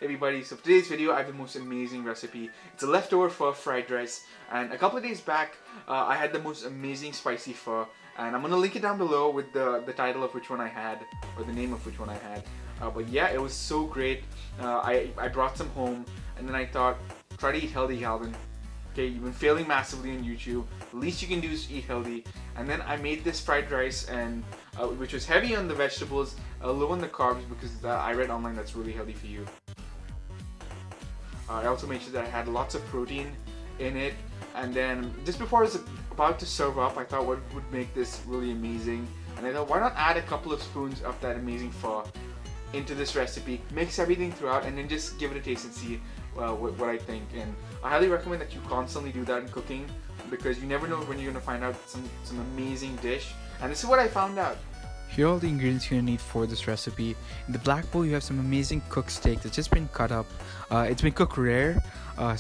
everybody, so for today's video I have the most amazing recipe. It's a leftover pho fried rice, and a couple of days back I had the most amazing spicy pho, and I'm gonna link it down below with the title of which one I had, or the name of which one I had. But yeah, it was so great. I brought some home, and then I thought, try to eat healthy, Calvin. Okay, you've been failing massively on YouTube. The least you can do is eat healthy. And then I made this fried rice, and which was heavy on the vegetables, low on the carbs, because I read online that's really healthy for you. I also made sure that I had lots of protein in it. And then just before I was about to serve up, I thought what would make this really amazing. And I thought, why not add a couple of spoons of that amazing pho into this recipe, mix everything throughout, and then just give it a taste and see what I think. And I highly recommend that you constantly do that in cooking, because you never know when you're going to find out some amazing dish. And this is what I found out. Here are all the ingredients you're going to need for this recipe. In the black bowl you have some amazing cooked steak that's just been cut up. It's been cooked rare,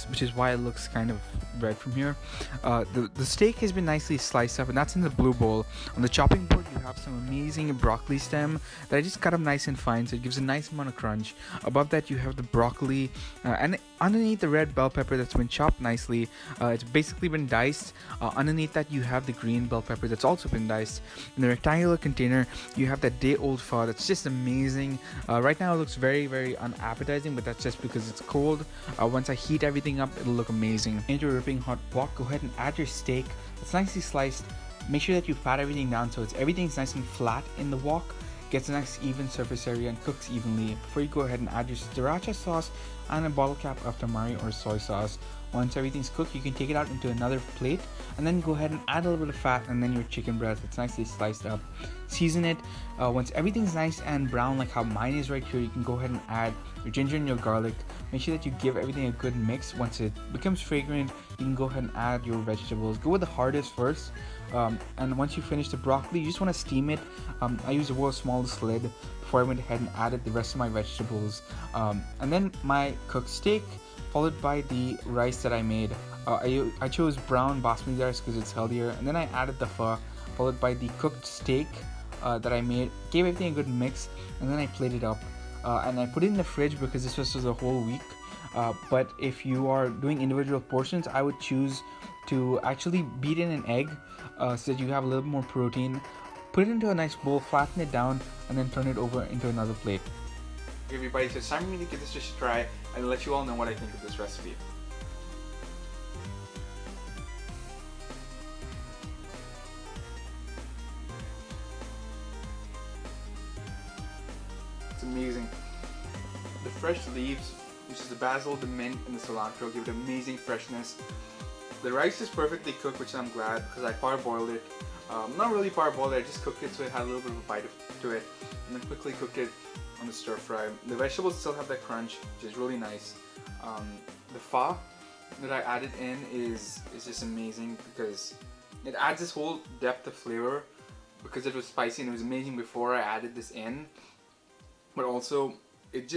which is why it looks kind of red from here. The steak has been nicely sliced up, and that's in the blue bowl. On the chopping board you have some amazing broccoli stem that I just cut up nice and fine, so it gives a nice amount of crunch. Above that you have the broccoli, and underneath the red bell pepper that's been chopped nicely. It's basically been diced. Underneath that you have the green bell pepper that's also been diced. In the rectangular container you have that day-old pho that's just amazing. Right now it looks very, very unappetizing, but that's just because it's cold. Once I heat everything up, it'll look amazing. Into a ripping hot wok, go ahead and add your steak. It's nicely sliced. Make sure that you pat everything down so everything's nice and flat in the wok. Gets a nice even surface area and cooks evenly. Before you go ahead and add your sriracha sauce and a bottle cap of tamari or soy sauce. Once everything's cooked, you can take it out into another plate, and then go ahead and add a little bit of fat, and then your chicken breast that's nicely sliced up. Season it. Once everything's nice and brown like how mine is right here, you can go ahead and add your ginger and your garlic. Make sure that you give everything a good mix. Once it becomes fragrant, you can go ahead and add your vegetables. Go with the hardest first, and once you finish the broccoli, you just want to steam it. I used the world's smallest lid before I went ahead and added the rest of my vegetables, and then my cooked steak, followed by the rice that I made. I chose brown basmati rice because it's healthier, and then I added the pho, followed by the cooked steak that I made. Gave everything a good mix, and then I plated up, and I put it in the fridge because this was for the whole week. But if you are doing individual portions, I would choose to actually beat in an egg so that you have a little more protein. Put it into a nice bowl, flatten it down, and then turn it over into another plate. Everybody, so it's time for me to give this dish a try and let you all know what I think of this recipe. It's amazing. The fresh leaves, which is the basil, the mint, and the cilantro, give it amazing freshness. The rice is perfectly cooked, which I'm glad, because I parboiled it. Not really parboiled it, I just cooked it so it had a little bit of a bite to it, and then quickly cooked it on the stir fry. The vegetables still have that crunch, which is really nice. The pho that I added in is just amazing because it adds this whole depth of flavor, because it was spicy and it was amazing before I added this in, but also it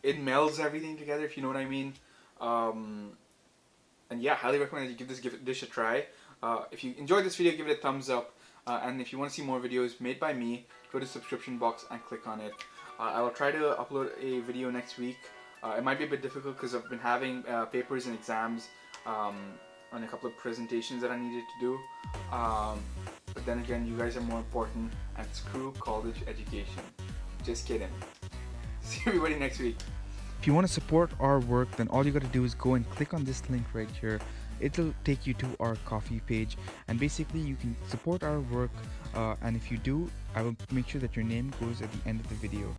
melds everything together, if you know what I mean. And yeah, highly recommend that you give this dish a try. If you enjoyed this video, give it a thumbs up, and if you want to see more videos made by me, go to the subscription box and click on it. I will try to upload a video next week. It might be a bit difficult because I've been having papers and exams on a couple of presentations that I needed to do. But then again, you guys are more important, and screw college education. Just kidding. See everybody next week. If you want to support our work, then all you got to do is go and click on this link right here. It'll take you to our Ko-fi page, and basically you can support our work, and if you do, I will make sure that your name goes at the end of the video.